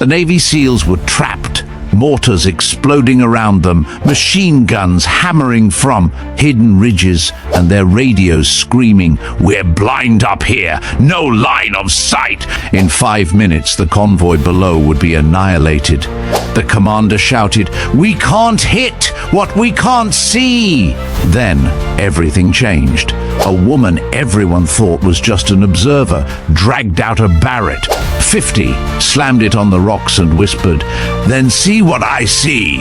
The Navy SEALs were trapped, mortars exploding around them, machine guns hammering from hidden ridges, and their radios screaming, "We're blind up here, no line of sight." In 5 minutes, the convoy below would be annihilated. The commander shouted, "We can't hit what we can't see." Then everything changed. A woman everyone thought was just an observer dragged out a Barrett 50, slammed it on the rocks and whispered, "Then see what I see."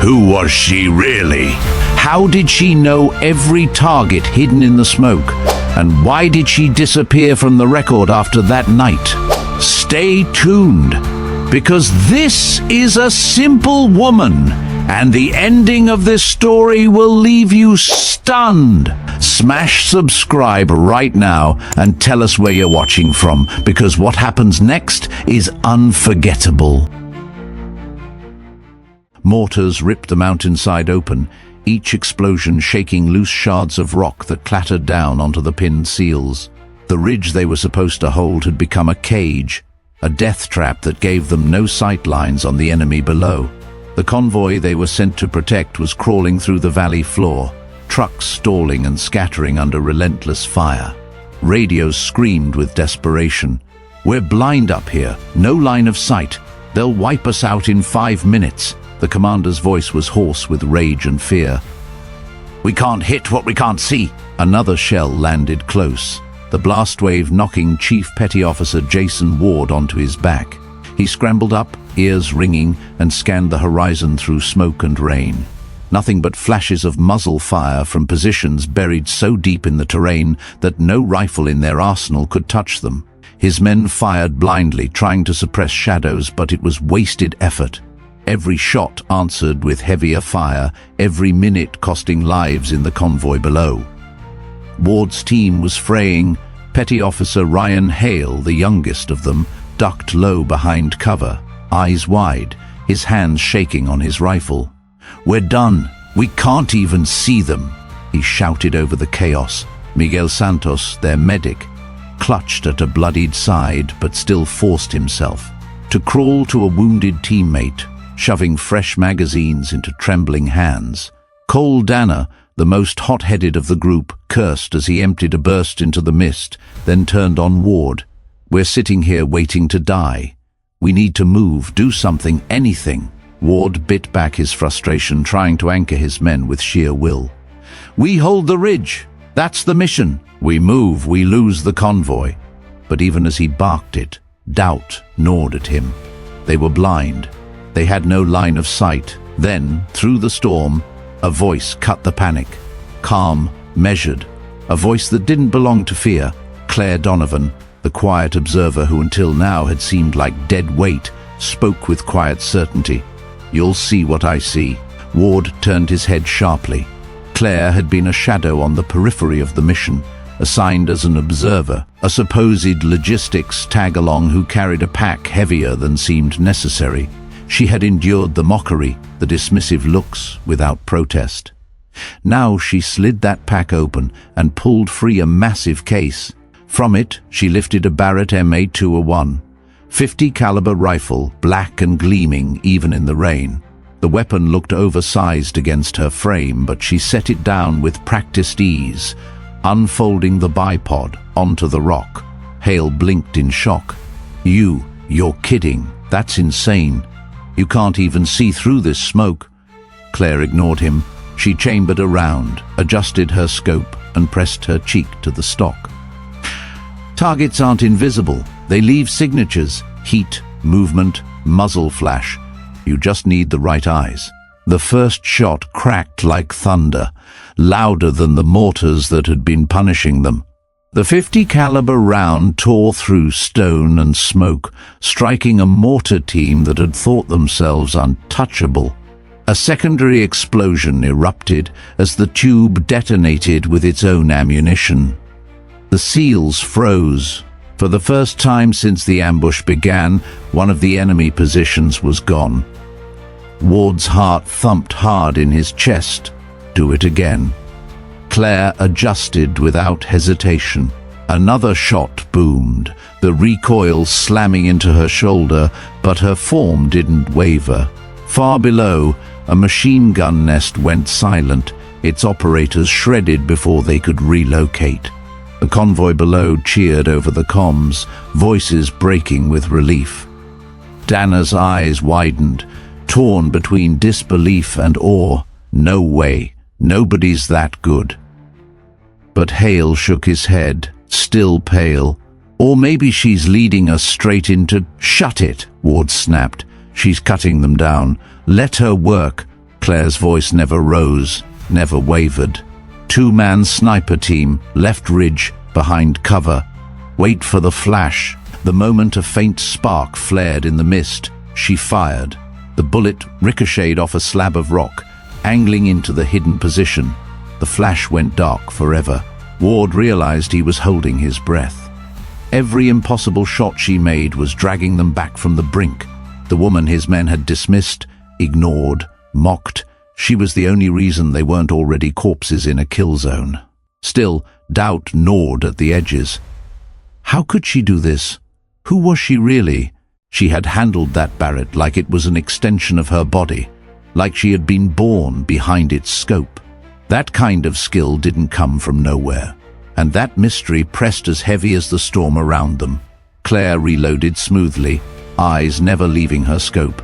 Who was she really? How did she know every target hidden in the smoke? And why did she disappear from the record after that night? Stay tuned, because this is a simple woman, and the ending of this story will leave you stunned. Smash subscribe right now and tell us where you're watching from, because what happens next is unforgettable. Mortars ripped the mountainside open, each explosion shaking loose shards of rock that clattered down onto the pinned SEALs. The ridge they were supposed to hold had become a cage, a death trap that gave them no sight lines on the enemy below. The convoy they were sent to protect was crawling through the valley floor, trucks stalling and scattering under relentless fire. Radios screamed with desperation, "We're blind up here, no line of sight. They'll wipe us out in 5 minutes." The commander's voice was hoarse with rage and fear. "We can't hit what we can't see." Another shell landed close, the blast wave knocking Chief Petty Officer Jason Ward onto his back. He scrambled up, ears ringing, and scanned the horizon through smoke and rain. Nothing but flashes of muzzle fire from positions buried so deep in the terrain that no rifle in their arsenal could touch them. His men fired blindly, trying to suppress shadows, but it was wasted effort. Every shot answered with heavier fire, every minute costing lives in the convoy below. Ward's team was fraying. Petty Officer Ryan Hale, the youngest of them, ducked low behind cover, eyes wide, his hands shaking on his rifle. "We're done. We can't even see them," he shouted over the chaos. Miguel Santos, their medic, clutched at a bloodied side but still forced himself to crawl to a wounded teammate, shoving fresh magazines into trembling hands. Cole Danner, the most hot-headed of the group, cursed as he emptied a burst into the mist, then turned on Ward. "We're sitting here waiting to die. We need to move, do something, anything." Ward bit back his frustration, trying to anchor his men with sheer will. "We hold the ridge. That's the mission. We move, we lose the convoy." But even as he barked it, doubt gnawed at him. They were blind. They had no line of sight. Then, through the storm, a voice cut the panic. Calm, measured, a voice that didn't belong to fear. Claire Donovan, the quiet observer who until now had seemed like dead weight, spoke with quiet certainty. "You'll see what I see." Ward turned his head sharply. Claire had been a shadow on the periphery of the mission, assigned as an observer, a supposed logistics tag-along who carried a pack heavier than seemed necessary. She had endured the mockery, the dismissive looks, without protest. Now she slid that pack open and pulled free a massive case. From it, she lifted a Barrett M8201, 50 caliber rifle, black and gleaming even in the rain. The weapon looked oversized against her frame, but she set it down with practiced ease, unfolding the bipod onto the rock. Hale blinked in shock. You're kidding. That's insane. You can't even see through this smoke." Claire ignored him. She chambered around, adjusted her scope, and pressed her cheek to the stock. "Targets aren't invisible. They leave signatures: heat, movement, muzzle flash. You just need the right eyes." The first shot cracked like thunder, louder than the mortars that had been punishing them. The 50 caliber round tore through stone and smoke, striking a mortar team that had thought themselves untouchable. A secondary explosion erupted as the tube detonated with its own ammunition. The SEALs froze. For the first time since the ambush began, one of the enemy positions was gone. Ward's heart thumped hard in his chest. Do it again. Claire adjusted without hesitation. Another shot boomed, the recoil slamming into her shoulder, but her form didn't waver. Far below, a machine gun nest went silent, its operators shredded before they could relocate. The convoy below cheered over the comms, voices breaking with relief. Dana's eyes widened, torn between disbelief and awe. No way, nobody's that good. But Hale shook his head, still pale. Or maybe she's leading us straight into— "Shut it," Ward snapped. "She's cutting them down. Let her work." Claire's voice never rose, never wavered. Two-man sniper team, left ridge, behind cover. Wait for the flash. The moment a faint spark flared in the mist, she fired. The bullet ricocheted off a slab of rock, angling into the hidden position. The flash went dark forever. Ward realized he was holding his breath. Every impossible shot she made was dragging them back from the brink. The woman his men had dismissed, ignored, mocked. She was the only reason they weren't already corpses in a kill zone. Still, doubt gnawed at the edges. How could she do this? Who was she really? She had handled that Barrett like it was an extension of her body, like she had been born behind its scope. That kind of skill didn't come from nowhere, and that mystery pressed as heavy as the storm around them. Claire reloaded smoothly, eyes never leaving her scope.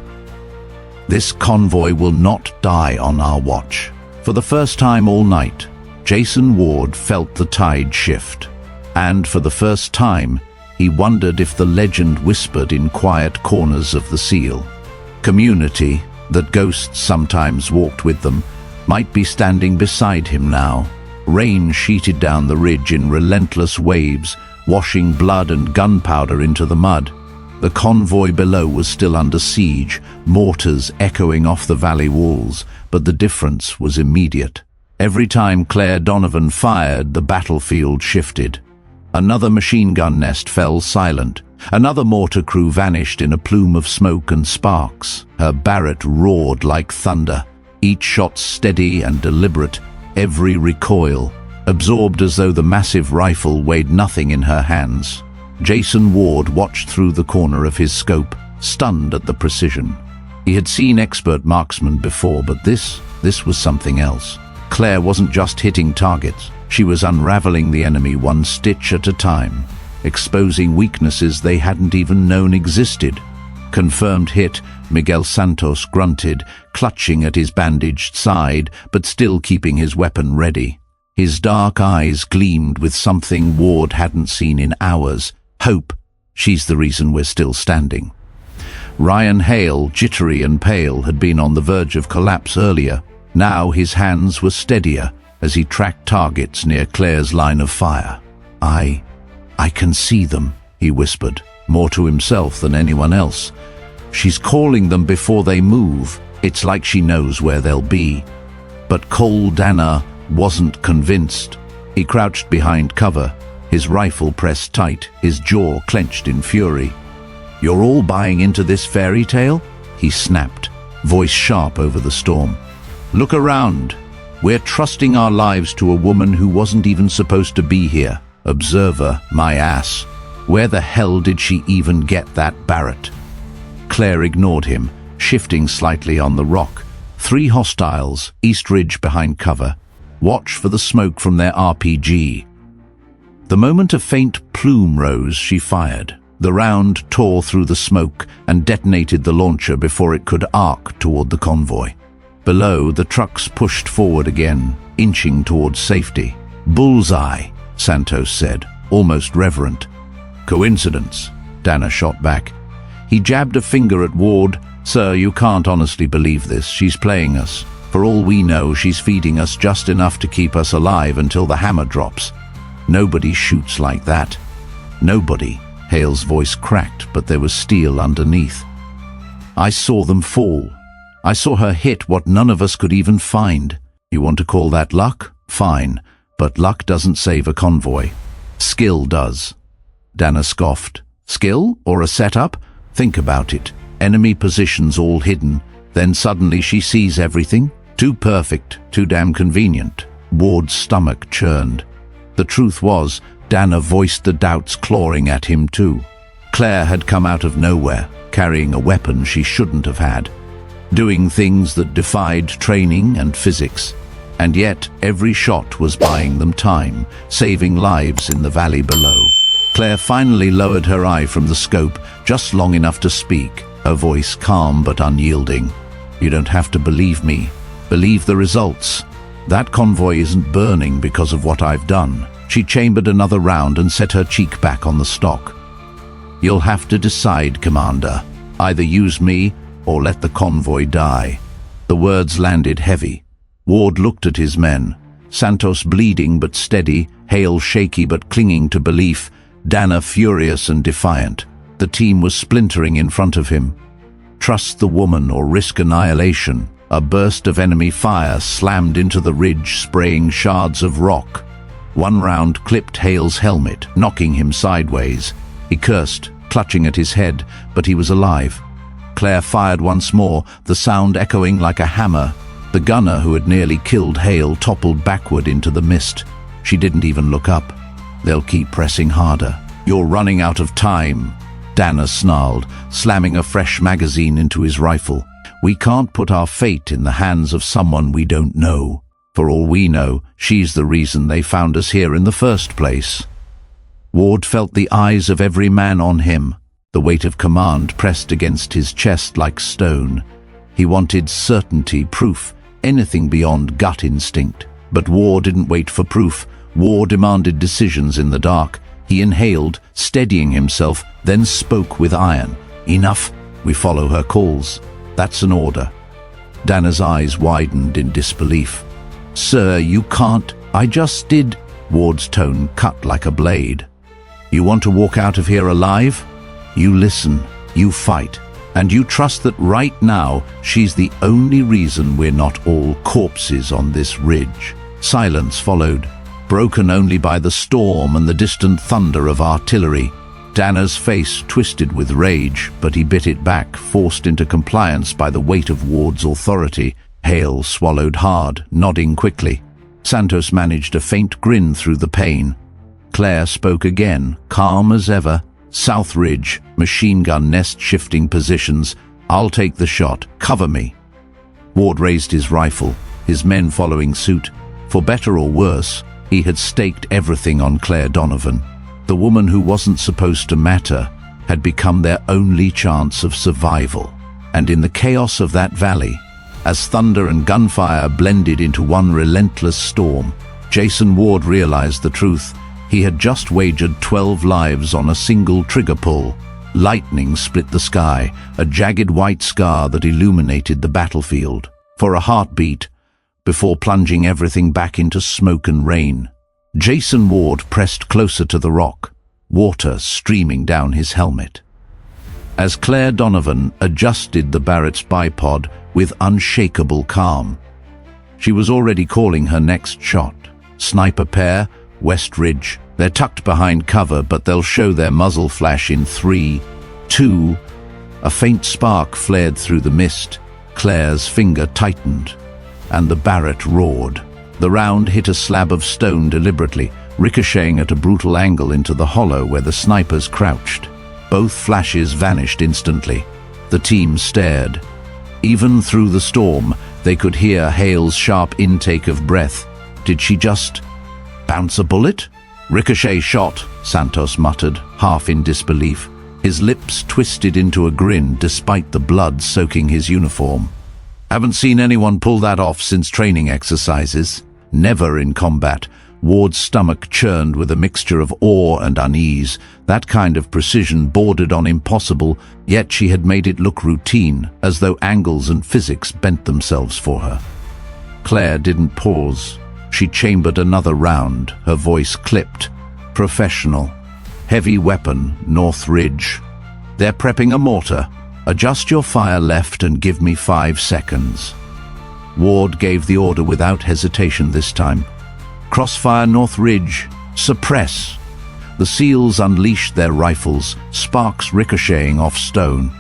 This convoy will not die on our watch. For the first time all night, Jason Ward felt the tide shift. And for the first time, he wondered if the legend whispered in quiet corners of the seal. Community, that ghosts sometimes walked with them, might be standing beside him now. Rain sheeted down the ridge in relentless waves, washing blood and gunpowder into the mud. The convoy below was still under siege, mortars echoing off the valley walls, but the difference was immediate. Every time Claire Donovan fired, the battlefield shifted. Another machine gun nest fell silent. Another mortar crew vanished in a plume of smoke and sparks. Her Barrett roared like thunder, each shot steady and deliberate, every recoil absorbed as though the massive rifle weighed nothing in her hands. Jason Ward watched through the corner of his scope, stunned at the precision. He had seen expert marksmen before, but this was something else. Claire wasn't just hitting targets. She was unraveling the enemy one stitch at a time, exposing weaknesses they hadn't even known existed. Confirmed hit, Miguel Santos grunted, clutching at his bandaged side, but still keeping his weapon ready. His dark eyes gleamed with something Ward hadn't seen in hours. Hope. She's the reason we're still standing. Ryan Hale, jittery and pale, had been on the verge of collapse earlier. Now his hands were steadier as he tracked targets near Claire's line of fire. I can see them," he whispered, more to himself than anyone else. "She's calling them before they move. It's like she knows where they'll be." But Cole Dana wasn't convinced. He crouched behind cover, his rifle pressed tight, his jaw clenched in fury. "You're all buying into this fairy tale?" he snapped, voice sharp over the storm. "Look around. We're trusting our lives to a woman who wasn't even supposed to be here. Observer, my ass. Where the hell did she even get that Barrett?" Claire ignored him, shifting slightly on the rock. 3 hostiles, East Ridge behind cover. Watch for the smoke from their RPG. The moment a faint plume rose, she fired. The round tore through the smoke and detonated the launcher before it could arc toward the convoy. Below, the trucks pushed forward again, inching towards safety. "Bullseye," Santos said, almost reverent. "Coincidence," Dana shot back. He jabbed a finger at Ward. "Sir, you can't honestly believe this. She's playing us. For all we know, she's feeding us just enough to keep us alive until the hammer drops. Nobody shoots like that. Nobody." Hale's voice cracked, but there was steel underneath. "I saw them fall. I saw her hit what none of us could even find. You want to call that luck? Fine, but luck doesn't save a convoy. Skill does." Dana scoffed. "Skill or a setup? Think about it. Enemy positions all hidden. Then suddenly she sees everything. Too perfect, too damn convenient." Ward's stomach churned. The truth was, Dana voiced the doubts clawing at him too. Claire had come out of nowhere, carrying a weapon she shouldn't have had, doing things that defied training and physics, and yet every shot was buying them time, saving lives in the valley below. Claire finally lowered her eye from the scope, just long enough to speak, her voice calm but unyielding. "You don't have to believe me. Believe the results. That convoy isn't burning because of what I've done." She chambered another round and set her cheek back on the stock. "You'll have to decide, Commander. Either use me or let the convoy die." The words landed heavy. Ward looked at his men. Santos bleeding but steady, Hale shaky but clinging to belief, Dana furious and defiant. The team was splintering in front of him. Trust the woman or risk annihilation. A burst of enemy fire slammed into the ridge, spraying shards of rock. One round clipped Hale's helmet, knocking him sideways. He cursed, clutching at his head, but he was alive. Claire fired once more, the sound echoing like a hammer. The gunner who had nearly killed Hale toppled backward into the mist. She didn't even look up. "They'll keep pressing harder. You're running out of time," Dana snarled, slamming a fresh magazine into his rifle. "We can't put our fate in the hands of someone we don't know. For all we know, she's the reason they found us here in the first place." Ward felt the eyes of every man on him. The weight of command pressed against his chest like stone. He wanted certainty, proof, anything beyond gut instinct. But War didn't wait for proof. War demanded decisions in the dark. He inhaled, steadying himself, then spoke with iron. "Enough. We follow her calls. That's an order." Dana's eyes widened in disbelief. "Sir, you can't." "I just did." Ward's tone cut like a blade. "You want to walk out of here alive? You listen, you fight, and you trust that right now she's the only reason we're not all corpses on this ridge." Silence followed, broken only by the storm and the distant thunder of artillery. Dana's face twisted with rage, but he bit it back, forced into compliance by the weight of Ward's authority. Hale swallowed hard, nodding quickly. Santos managed a faint grin through the pain. Claire spoke again, calm as ever. "South Ridge, machine gun nest shifting positions. I'll take the shot. Cover me." Ward raised his rifle, his men following suit. For better or worse, he had staked everything on Claire Donovan. The woman who wasn't supposed to matter had become their only chance of survival. And in the chaos of that valley, as thunder and gunfire blended into one relentless storm, Jason Ward realized the truth. He had just wagered 12 lives on a single trigger pull. Lightning split the sky, a jagged white scar that illuminated the battlefield. For a heartbeat, before plunging everything back into smoke and rain. Jason Ward pressed closer to the rock, water streaming down his helmet. As Claire Donovan adjusted the Barrett's bipod with unshakable calm, she was already calling her next shot. Sniper pair, West Ridge. They're tucked behind cover, but they'll show their muzzle flash in 3, 2. A faint spark flared through the mist. Claire's finger tightened, and the Barrett roared. The round hit a slab of stone deliberately, ricocheting at a brutal angle into the hollow where the snipers crouched. Both flashes vanished instantly. The team stared. Even through the storm, they could hear Hale's sharp intake of breath. Did she just bounce a bullet? "Ricochet shot," Santos muttered, half in disbelief. His lips twisted into a grin despite the blood soaking his uniform. "Haven't seen anyone pull that off since training exercises. Never in combat." Ward's stomach churned with a mixture of awe and unease. That kind of precision bordered on impossible, yet she had made it look routine, as though angles and physics bent themselves for her. Claire didn't pause. She chambered another round, her voice clipped. "Professional. Heavy weapon, North Ridge. They're prepping a mortar. Adjust your fire left and give me 5 seconds." Ward gave the order without hesitation this time. "Crossfire North Ridge. Suppress." The SEALs unleashed their rifles, sparks ricocheting off stone.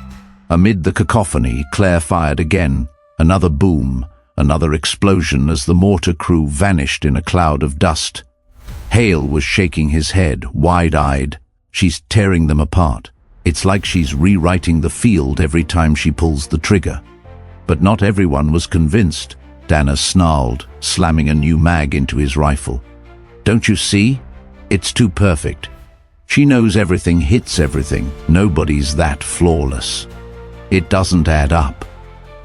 Amid the cacophony, Claire fired again. Another boom, another explosion as the mortar crew vanished in a cloud of dust. Hale was shaking his head, wide-eyed. "She's tearing them apart." It's like she's rewriting the field every time she pulls the trigger. But not everyone was convinced. Dana snarled, slamming a new mag into his rifle. Don't you see? It's too perfect. She knows everything hits everything. Nobody's that flawless. It doesn't add up.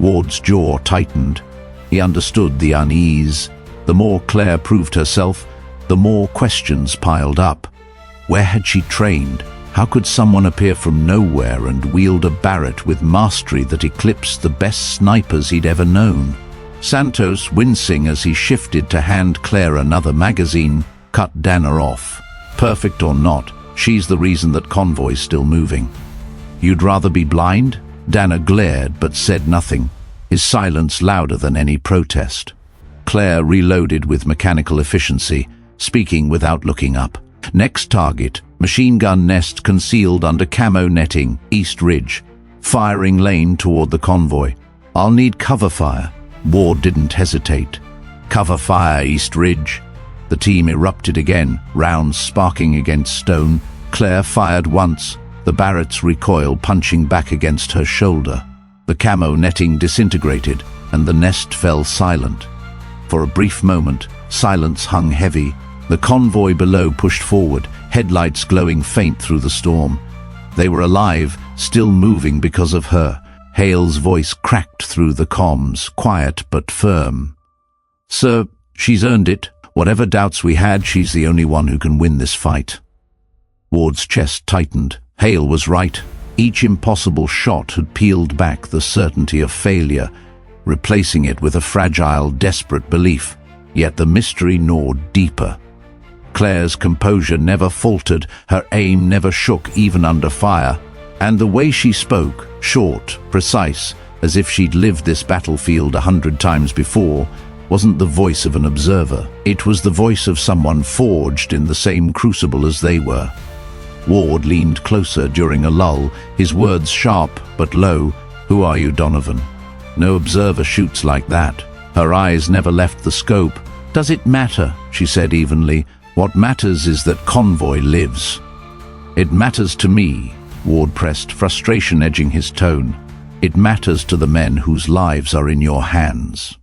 Ward's jaw tightened. He understood the unease. The more Claire proved herself, the more questions piled up. Where had she trained? How could someone appear from nowhere and wield a Barrett with mastery that eclipsed the best snipers he'd ever known? Santos, wincing as he shifted to hand Claire another magazine, cut Dana off. Perfect or not, she's the reason that Convoy's still moving. You'd rather be blind? Dana glared but said nothing, his silence louder than any protest. Claire reloaded with mechanical efficiency, speaking without looking up. Next target, machine gun nest concealed under camo netting, East Ridge. Firing lane toward the Convoy. I'll need cover fire. Ward didn't hesitate. Cover fire, East Ridge. The team erupted again, rounds sparking against stone. Claire fired once, the Barrett's recoil punching back against her shoulder. The camo netting disintegrated, and the nest fell silent. For a brief moment, silence hung heavy. The Convoy below pushed forward, headlights glowing faint through the storm. They were alive, still moving because of her. Hale's voice cracked through the comms, quiet but firm. Sir, she's earned it. Whatever doubts we had, she's the only one who can win this fight. Ward's chest tightened. Hale was right. Each impossible shot had peeled back the certainty of failure, replacing it with a fragile, desperate belief. Yet the mystery gnawed deeper. Claire's composure never faltered, her aim never shook even under fire. And the way she spoke, short, precise, as if she'd lived this battlefield 100 times before, wasn't the voice of an observer. It was the voice of someone forged in the same crucible as they were. Ward leaned closer during a lull, his words sharp but low. Who are you, Donovan? No observer shoots like that. Her eyes never left the scope. Does it matter? She said evenly. What matters is that Convoy lives. It matters to me, Ward pressed, frustration edging his tone. It matters to the men whose lives are in your hands.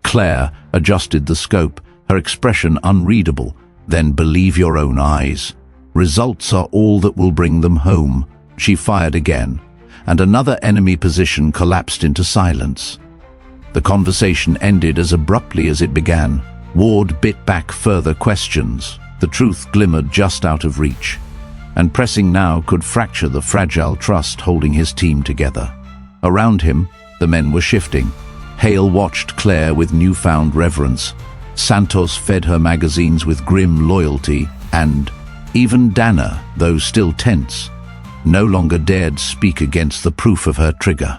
Claire adjusted the scope, her expression unreadable. Then believe your own eyes. Results are all that will bring them home. She fired again, and another enemy position collapsed into silence. The conversation ended as abruptly as it began. Ward bit back further questions. The truth glimmered just out of reach, and pressing now could fracture the fragile trust holding his team together. Around him, the men were shifting. Hale watched Claire with newfound reverence. Santos fed her magazines with grim loyalty, and even Dana, though still tense, no longer dared speak against the proof of her trigger.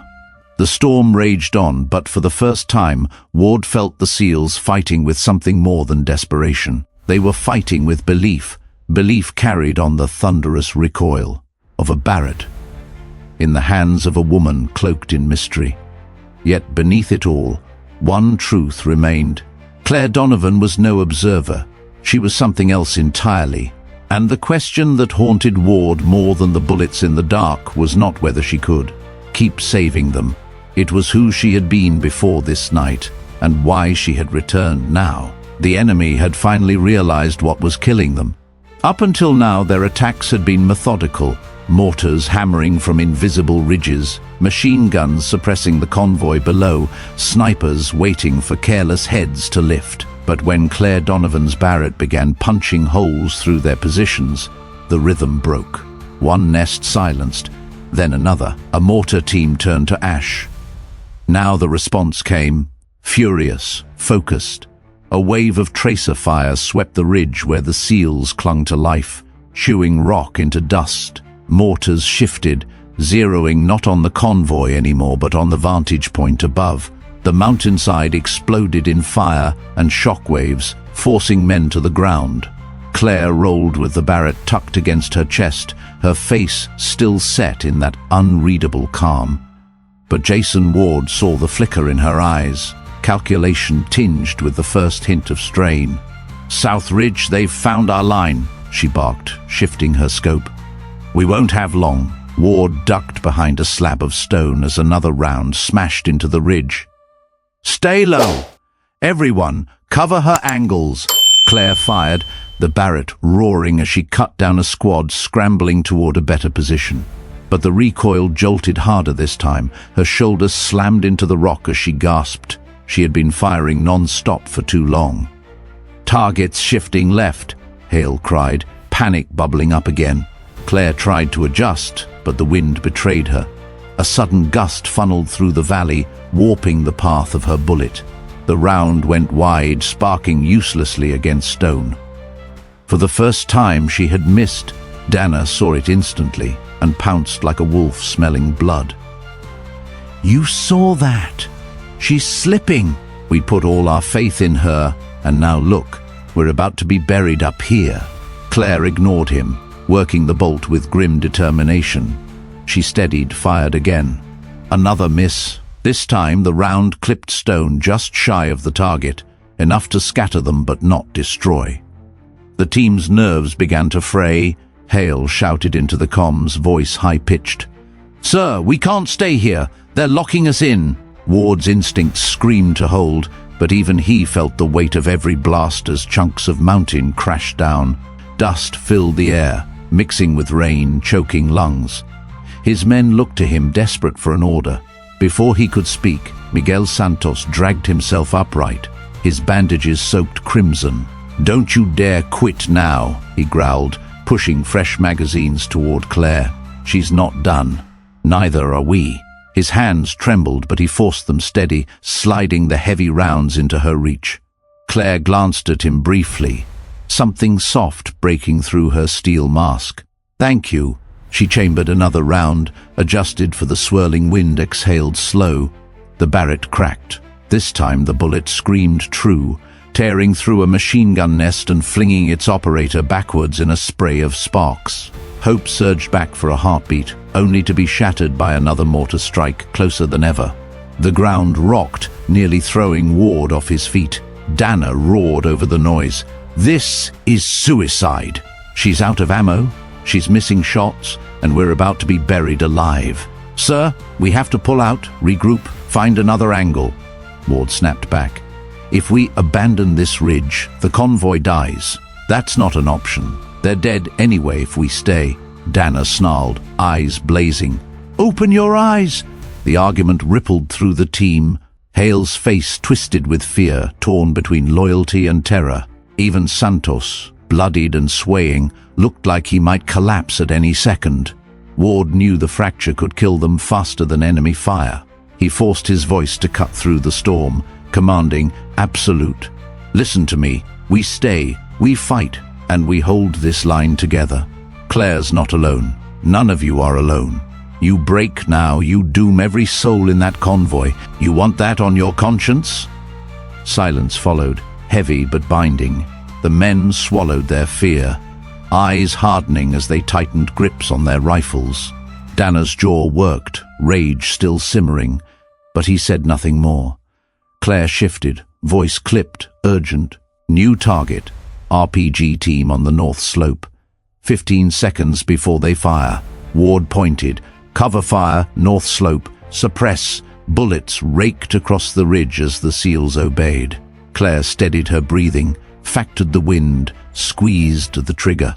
The storm raged on, but for the first time, Ward felt the SEALs fighting with something more than desperation. They were fighting with belief, belief carried on the thunderous recoil of a Barrett, in the hands of a woman cloaked in mystery. Yet beneath it all, one truth remained. Claire Donovan was no observer. She was something else entirely. And the question that haunted Ward more than the bullets in the dark was not whether she could keep saving them. It was who she had been before this night, and why she had returned now. The enemy had finally realized what was killing them. Up until now, their attacks had been methodical, mortars hammering from invisible ridges, machine guns suppressing the convoy below, snipers waiting for careless heads to lift. But when Claire Donovan's Barrett began punching holes through their positions, the rhythm broke. One nest silenced, then another. A mortar team turned to ash. Now the response came, furious, focused. A wave of tracer fire swept the ridge where the SEALs clung to life, chewing rock into dust. Mortars shifted, zeroing not on the convoy anymore but on the vantage point above. The mountainside exploded in fire and shockwaves, forcing men to the ground. Claire rolled with the Barrett tucked against her chest, her face still set in that unreadable calm. But Jason Ward saw the flicker in her eyes, calculation tinged with the first hint of strain. "South Ridge, they've found our line," she barked, shifting her scope. "We won't have long." Ward ducked behind a slab of stone as another round smashed into the ridge. "Stay low! Everyone, cover her angles!" Claire fired, the Barrett roaring as she cut down a squad scrambling toward a better position. But the recoil jolted harder this time. Her shoulders slammed into the rock as she gasped. She had been firing non-stop for too long. "Targets shifting left," Hale cried, panic bubbling up again. Claire tried to adjust, but the wind betrayed her. A sudden gust funneled through the valley, warping the path of her bullet. The round went wide, sparking uselessly against stone. For the first time she had missed. Dana saw it instantly and pounced like a wolf smelling blood. "You saw that? She's slipping. We put all our faith in her, and now look, we're about to be buried up here." Claire ignored him, working the bolt with grim determination. She steadied, fired again. Another miss. This time the round clipped stone just shy of the target, enough to scatter them but not destroy. The team's nerves began to fray. Hale shouted into the comms, voice high-pitched. "Sir, we can't stay here. They're locking us in." Ward's instincts screamed to hold, but even he felt the weight of every blast as chunks of mountain crashed down. Dust filled the air, mixing with rain, choking lungs. His men looked to him, desperate for an order. Before he could speak, Miguel Santos dragged himself upright, his bandages soaked crimson. "Don't you dare quit now," he growled, pushing fresh magazines toward Claire. "She's not done. Neither are we." His hands trembled, but he forced them steady, sliding the heavy rounds into her reach. Claire glanced at him briefly, something soft breaking through her steel mask. "Thank you." She chambered another round, adjusted for the swirling wind, exhaled slow. The Barrett cracked. This time the bullet screamed true, tearing through a machine gun nest and flinging its operator backwards in a spray of sparks. Hope surged back for a heartbeat, only to be shattered by another mortar strike closer than ever. The ground rocked, nearly throwing Ward off his feet. Dana roared over the noise. "This is suicide. She's out of ammo, she's missing shots, and we're about to be buried alive. Sir, we have to pull out, regroup, find another angle." Ward snapped back. "If we abandon this ridge, the convoy dies. That's not an option. They're dead anyway if we stay." Dana snarled, eyes blazing. "Open your eyes!" The argument rippled through the team. Hale's face twisted with fear, torn between loyalty and terror. Even Santos, bloodied and swaying, looked like he might collapse at any second. Ward knew the fracture could kill them faster than enemy fire. He forced his voice to cut through the storm, commanding, "Absolute. Listen to me. We stay, we fight, and we hold this line together. Claire's not alone. None of you are alone. You break now, you doom every soul in that convoy. You want that on your conscience?" Silence followed, heavy but binding. The men swallowed their fear, eyes hardening as they tightened grips on their rifles. Dana's jaw worked, rage still simmering, but he said nothing more. Claire shifted, voice clipped, urgent. "New target, RPG team on the north slope. 15 seconds before they fire." Ward pointed. "Cover fire, north slope, suppress." Bullets raked across the ridge as the SEALs obeyed. Claire steadied her breathing, factored the wind, squeezed the trigger.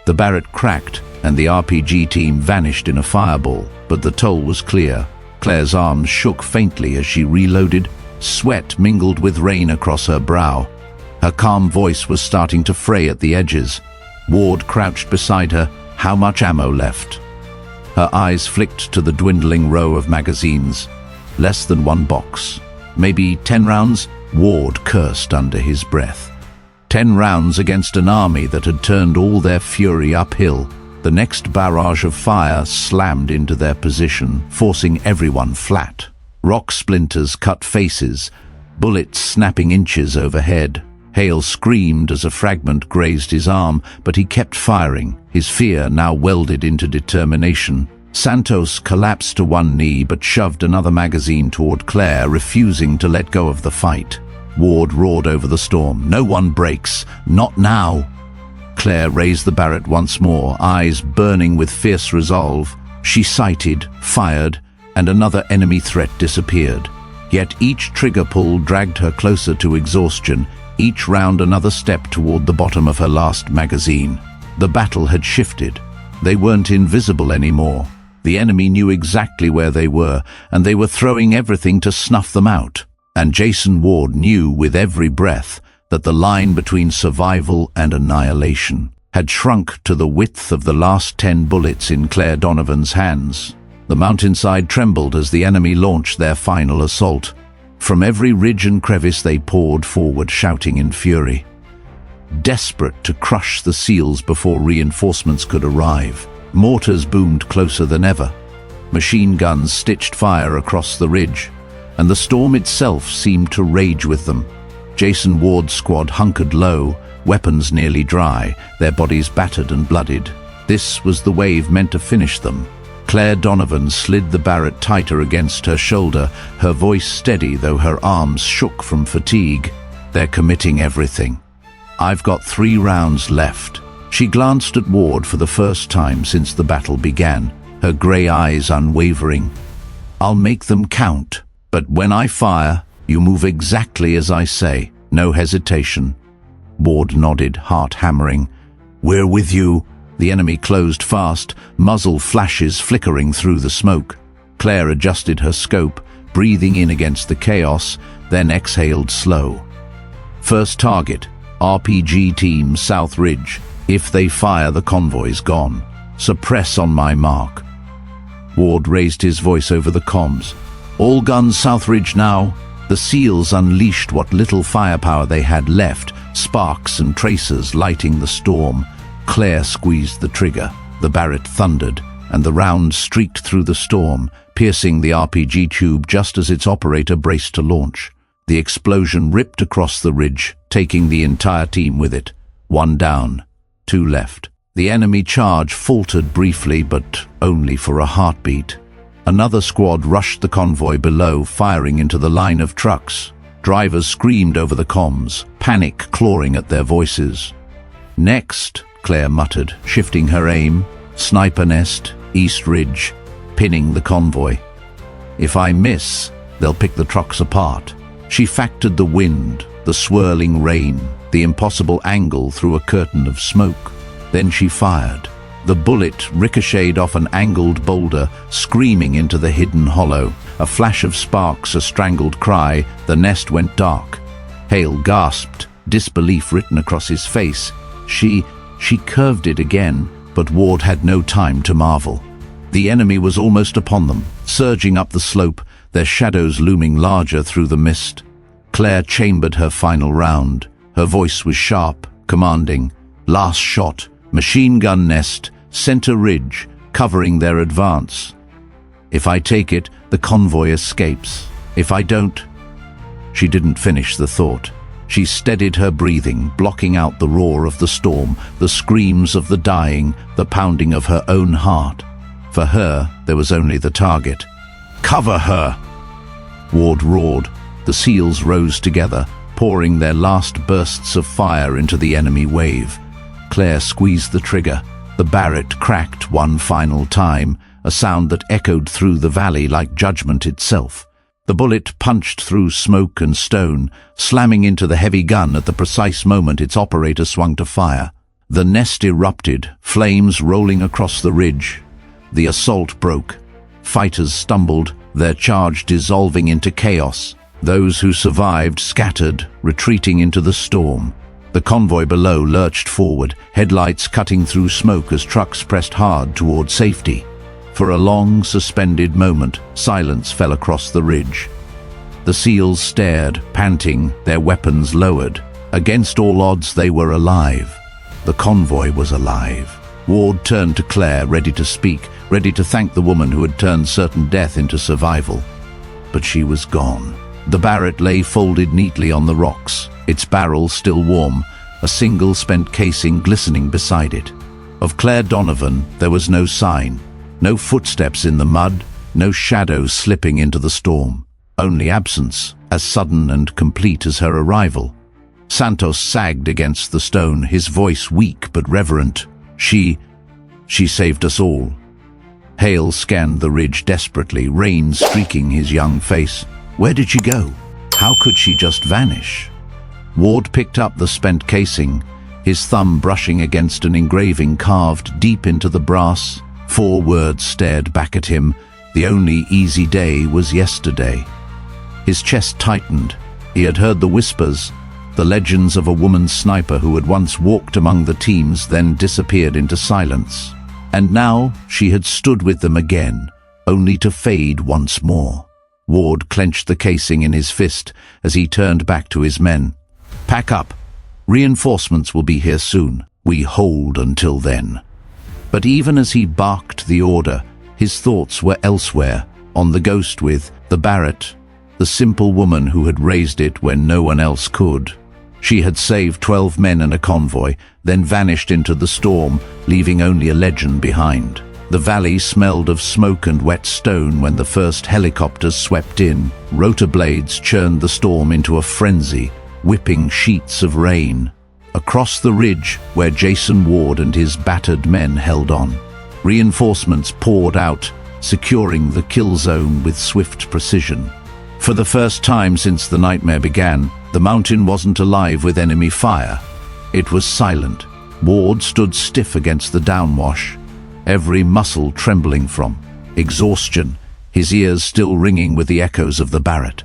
The Barrett cracked, and the RPG team vanished in a fireball, but the toll was clear. Claire's arms shook faintly as she reloaded. Sweat mingled with rain across her brow. Her calm voice was starting to fray at the edges. Ward crouched beside her. How much ammo left? Her eyes flicked to the dwindling row of magazines. Less than one box. Maybe 10 rounds? Ward cursed under his breath. 10 rounds against an army that had turned all their fury uphill. The next barrage of fire slammed into their position, forcing everyone flat. Rock splinters cut faces, bullets snapping inches overhead. Hale screamed as a fragment grazed his arm, but he kept firing, his fear now welded into determination. Santos collapsed to one knee but shoved another magazine toward Claire, refusing to let go of the fight. Ward roared over the storm. "No one breaks. Not now." Claire raised the Barrett once more, eyes burning with fierce resolve. She sighted, fired, and another enemy threat disappeared. Yet each trigger pull dragged her closer to exhaustion, each round another step toward the bottom of her last magazine. The battle had shifted. They weren't invisible anymore. The enemy knew exactly where they were, and they were throwing everything to snuff them out. And Jason Ward knew with every breath that the line between survival and annihilation had shrunk to the width of the last 10 bullets in Claire Donovan's hands. The mountainside trembled as the enemy launched their final assault. From every ridge and crevice they poured forward, shouting in fury, desperate to crush the SEALs before reinforcements could arrive. Mortars boomed closer than ever. Machine guns stitched fire across the ridge, and the storm itself seemed to rage with them. Jason Ward's squad hunkered low, weapons nearly dry, their bodies battered and bloodied. This was the wave meant to finish them. Claire Donovan slid the Barrett tighter against her shoulder, her voice steady though her arms shook from fatigue. They're committing everything. I've got 3 rounds left. She glanced at Ward for the first time since the battle began, her grey eyes unwavering. I'll make them count, but when I fire, you move exactly as I say, no hesitation. Ward nodded, heart hammering. We're with you. The enemy closed fast, muzzle flashes flickering through the smoke. Claire adjusted her scope, breathing in against the chaos, then exhaled slow. First target, RPG team South Ridge. If they fire, the convoy's gone. Suppress on my mark. Ward raised his voice over the comms. All guns South Ridge now. The SEALs unleashed what little firepower they had left, sparks and tracers lighting the storm. Claire squeezed the trigger. The Barrett thundered, and the round streaked through the storm, piercing the RPG tube just as its operator braced to launch. The explosion ripped across the ridge, taking the entire team with it. 1 down, 2 left. The enemy charge faltered briefly, but only for a heartbeat. Another squad rushed the convoy below, firing into the line of trucks. Drivers screamed over the comms, panic clawing at their voices. Next, Claire muttered, shifting her aim. Sniper nest, East Ridge, pinning the convoy. If I miss, they'll pick the trucks apart. She factored the wind, the swirling rain, the impossible angle through a curtain of smoke. Then she fired. The bullet ricocheted off an angled boulder, screaming into the hidden hollow. A flash of sparks, a strangled cry, the nest went dark. Hale gasped, disbelief written across his face. She curved it again, but Ward had no time to marvel. The enemy was almost upon them, surging up the slope, their shadows looming larger through the mist. Claire chambered her final round. Her voice was sharp, commanding. Last shot, machine gun nest, center ridge, covering their advance. If I take it, the convoy escapes. If I don't... She didn't finish the thought. She steadied her breathing, blocking out the roar of the storm, the screams of the dying, the pounding of her own heart. For her, there was only the target. Cover her! Ward roared. The SEALs rose together, pouring their last bursts of fire into the enemy wave. Claire squeezed the trigger. The Barrett cracked one final time, a sound that echoed through the valley like judgment itself. The bullet punched through smoke and stone, slamming into the heavy gun at the precise moment its operator swung to fire. The nest erupted, flames rolling across the ridge. The assault broke. Fighters stumbled, their charge dissolving into chaos. Those who survived scattered, retreating into the storm. The convoy below lurched forward, headlights cutting through smoke as trucks pressed hard toward safety. For a long, suspended moment, silence fell across the ridge. The SEALs stared, panting, their weapons lowered. Against all odds, they were alive. The convoy was alive. Ward turned to Claire, ready to speak, ready to thank the woman who had turned certain death into survival. But she was gone. The Barrett lay folded neatly on the rocks, its barrel still warm, a single spent casing glistening beside it. Of Claire Donovan, there was no sign. No footsteps in the mud, no shadows slipping into the storm. Only absence, as sudden and complete as her arrival. Santos sagged against the stone, his voice weak but reverent. She saved us all. Hale scanned the ridge desperately, rain streaking his young face. Where did she go? How could she just vanish? Ward picked up the spent casing, his thumb brushing against an engraving carved deep into the brass. 4 words stared back at him. The only easy day was yesterday. His chest tightened. He had heard the whispers, the legends of a woman sniper who had once walked among the teams, then disappeared into silence. And now she had stood with them again, only to fade once more. Ward clenched the casing in his fist as he turned back to his men. Pack up. Reinforcements will be here soon. We hold until then. But even as he barked the order, his thoughts were elsewhere, on the ghost with the Barrett, the simple woman who had raised it when no one else could. She had saved 12 men and a convoy, then vanished into the storm, leaving only a legend behind. The valley smelled of smoke and wet stone when the first helicopters swept in. Rotor blades churned the storm into a frenzy, whipping sheets of rain. Across the ridge, where Jason Ward and his battered men held on, reinforcements poured out, securing the kill zone with swift precision. For the first time since the nightmare began, the mountain wasn't alive with enemy fire. It was silent. Ward stood stiff against the downwash, every muscle trembling from exhaustion, his ears still ringing with the echoes of the Barrett.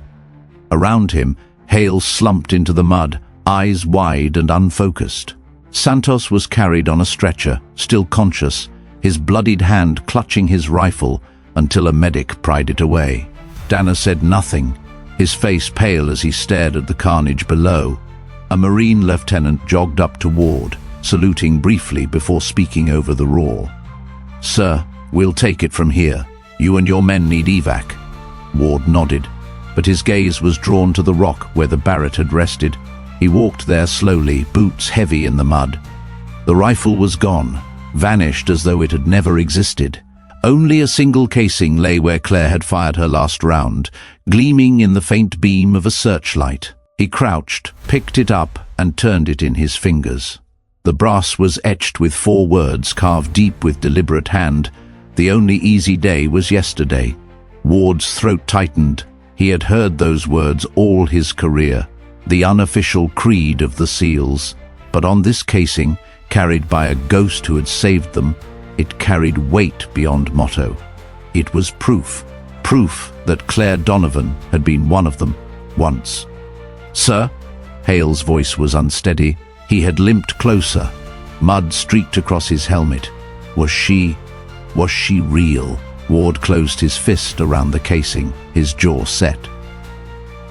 Around him, Hale slumped into the mud, eyes wide and unfocused. Santos was carried on a stretcher, still conscious, his bloodied hand clutching his rifle until a medic pried it away. Dana said nothing, his face pale as he stared at the carnage below. A Marine lieutenant jogged up to Ward, saluting briefly before speaking over the roar. "Sir, we'll take it from here. You and your men need evac." Ward nodded, but his gaze was drawn to the rock where the Barrett had rested. He walked there slowly, boots heavy in the mud. The rifle was gone, vanished as though it had never existed. Only a single casing lay where Claire had fired her last round, gleaming in the faint beam of a searchlight. He crouched, picked it up, and turned it in his fingers. The brass was etched with 4 words carved deep with deliberate hand. The only easy day was yesterday. Ward's throat tightened. He had heard those words all his career, the unofficial creed of the SEALs. But on this casing, carried by a ghost who had saved them, it carried weight beyond motto. It was proof that Claire Donovan had been one of them, once. "Sir?" Hale's voice was unsteady. He had limped closer. Mud streaked across his helmet. Was she real? Ward closed his fist around the casing, his jaw set.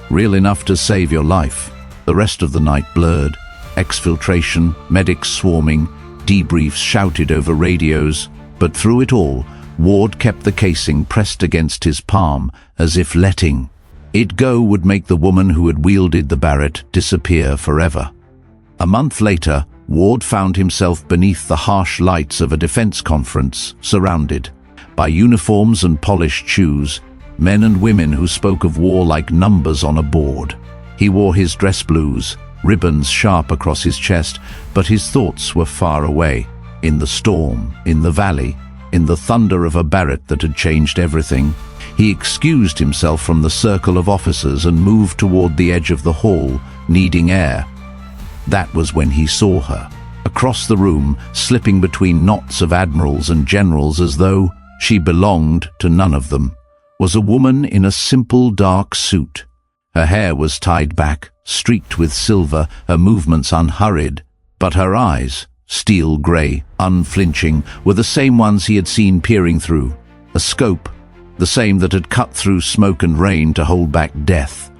"Real enough to save your life." The rest of the night blurred. Exfiltration, medics swarming, debriefs shouted over radios, but through it all, Ward kept the casing pressed against his palm, as if letting it go would make the woman who had wielded the Barrett disappear forever. A month later, Ward found himself beneath the harsh lights of a defense conference, surrounded by uniforms and polished shoes, men and women who spoke of war like numbers on a board. He wore his dress blues, ribbons sharp across his chest, but his thoughts were far away, in the storm, in the valley, in the thunder of a Barrett that had changed everything. He excused himself from the circle of officers and moved toward the edge of the hall, needing air. That was when he saw her. Across the room, slipping between knots of admirals and generals as though she belonged to none of them, was a woman in a simple dark suit. Her hair was tied back, streaked with silver, her movements unhurried, but her eyes, steel grey, unflinching, were the same ones he had seen peering through. A scope, the same that had cut through smoke and rain to hold back death.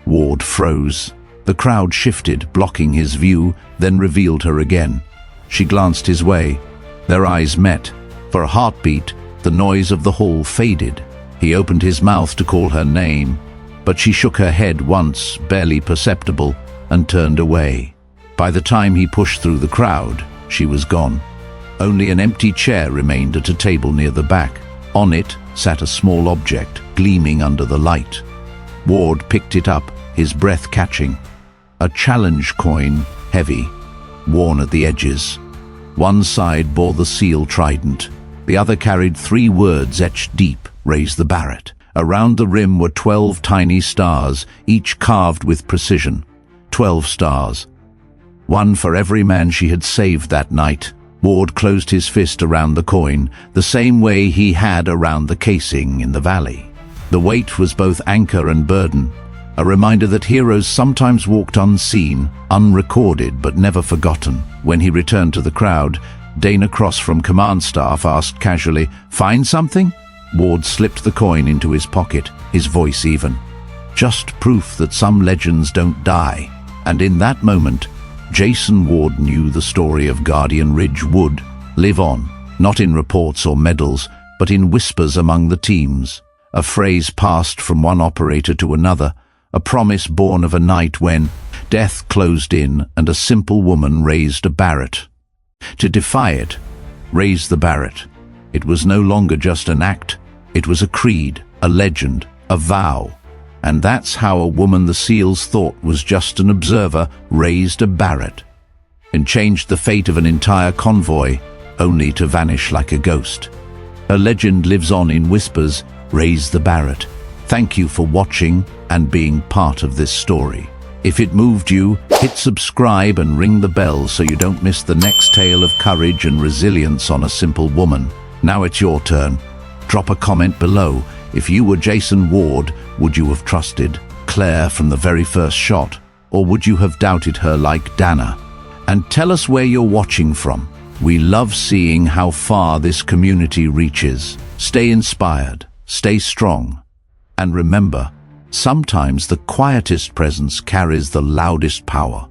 Ward froze. The crowd shifted, blocking his view, then revealed her again. She glanced his way. Their eyes met. For a heartbeat, the noise of the hall faded. He opened his mouth to call her name, but she shook her head once, barely perceptible, and turned away. By the time he pushed through the crowd, she was gone. Only an empty chair remained at a table near the back. On it sat a small object, gleaming under the light. Ward picked it up, his breath catching. A challenge coin, heavy, worn at the edges. One side bore the seal trident, The other carried 3 words etched deep: raise the Barrett. Around the rim were 12 tiny stars, each carved with precision. 12 stars. One for every man she had saved that night. Ward closed his fist around the coin, the same way he had around the casing in the valley. The weight was both anchor and burden, a reminder that heroes sometimes walked unseen, unrecorded but never forgotten. When he returned to the crowd, Dana Cross from command staff asked casually, "Find something?" Ward slipped the coin into his pocket, his voice even. "Just proof that some legends don't die." And in that moment, Jason Ward knew the story of Guardian Ridge would live on, not in reports or medals, but in whispers among the teams. A phrase passed from one operator to another, a promise born of a night when death closed in and a simple woman raised a Barrett. To defy it, raise the Barrett. It was no longer just an act, it was a creed, a legend, a vow. And that's how a woman the SEALs thought was just an observer raised a Barrett and changed the fate of an entire convoy, only to vanish like a ghost. Her legend lives on in whispers. Raise the Barrett. Thank you for watching and being part of this story. If it moved you, hit subscribe and ring the bell so you don't miss the next tale of courage and resilience on a simple woman. Now it's your turn. Drop a comment below. If you were Jason Ward, would you have trusted Claire from the very first shot? Or would you have doubted her like Dana? And tell us where you're watching from. We love seeing how far this community reaches. Stay inspired, stay strong, and remember, sometimes the quietest presence carries the loudest power.